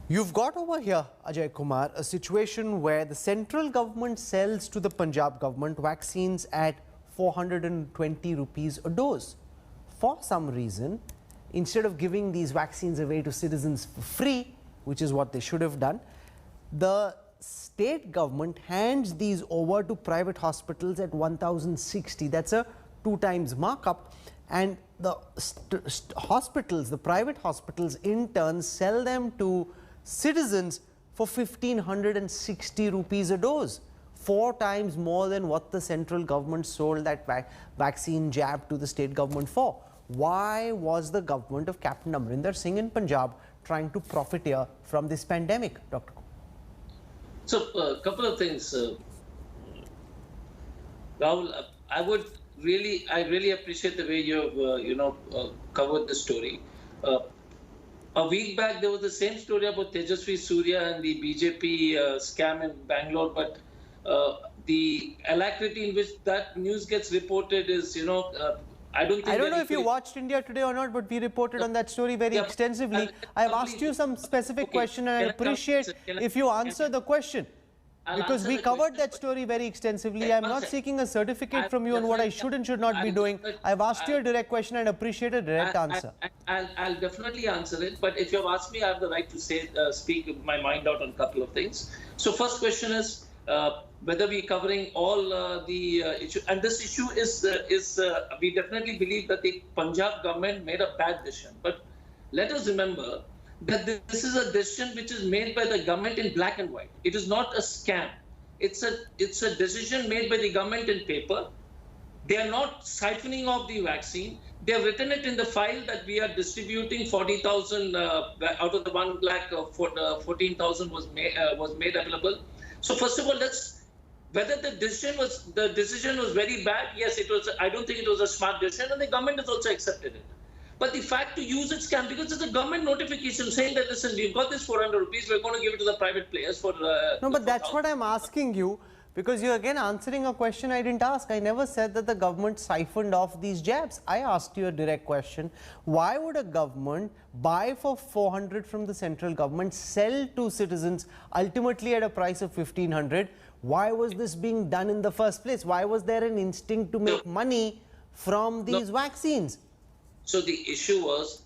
You've got over here, Ajoy Kumar, a situation where the central government sells to the Punjab government vaccines at 420 rupees a dose. For some reason, instead of giving these vaccines away to citizens for free, which is what they should have done, the state government hands these over to private hospitals at 1060. That's a 2 times markup. And the hospitals, the private hospitals in turn sell them to citizens for 1560 rupees a dose, 4 times more than what the central government sold that vaccine jab to the state government for. Why was the government of Capt Amarinder Singh in Punjab trying to profiteer from this pandemic, Dr. Kumar? So, a couple of things, Rahul. I really appreciate the way you've covered the story. A week back, there was the same story about Tejasvi Surya and the BJP scam in Bangalore, but the alacrity in which that news gets reported is, I don't know if you watched India Today or not, but we reported on that story very extensively. I've asked you some specific question, and I appreciate if you answer the question. Because we covered that story very extensively. I'm not seeking a certificate from you on what I should and should not be doing. I've asked you a direct question and appreciate a direct answer. I'll definitely answer it. But if you've asked me, I have the right to speak my mind out on a couple of things. So first question is whether we're covering all the issue. And this issue is we definitely believe that the Punjab government made a bad decision. But let us remember that this is a decision which is made by the government in black and white. It is not a scam. It's a decision made by the government in paper. They are not siphoning off the vaccine. They have written it in the file that we are distributing 40,000 out of the 1 lakh, 14,000 was made available. So first of all, whether the decision was very bad. Yes, it was. I don't think it was a smart decision, and the government has also accepted it. But the fact to use it scam, because it's a government notification saying that, listen, we've got this 400 rupees, we're going to give it to the private players for... No, but that's what I'm asking you, because you're again answering a question I didn't ask. I never said that the government siphoned off these jabs. I asked you a direct question. Why would a government buy for 400 from the central government, sell to citizens ultimately at a price of 1500? Why was this being done in the first place? Why was there an instinct to make money from these vaccines? So the issue was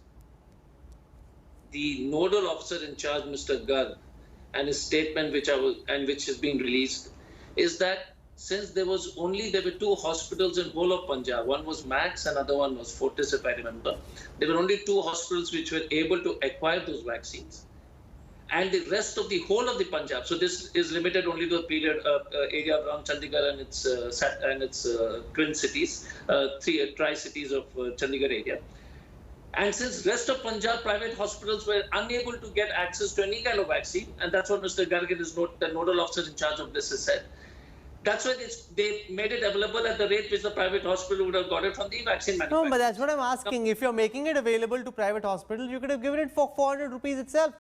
the nodal officer in charge, Mr. Govt, and his statement, which is being released, is that since there were 2 hospitals in whole of Punjab. One was Max, another one was Fortis, if I remember. There were only 2 hospitals which were able to acquire those vaccines, and the rest of the whole of the Punjab. So this is limited only to the area around Chandigarh and its twin cities, 3 tri-cities of Chandigarh area. And since rest of Punjab private hospitals were unable to get access to any kind of vaccine, and that's what Mr. Garg, the nodal officer in charge of this, has said. That's why they made it available at the rate which the private hospital would have got it from the vaccine manufacturer. No, but that's what I'm asking. If you're making it available to private hospitals, you could have given it for 400 rupees itself.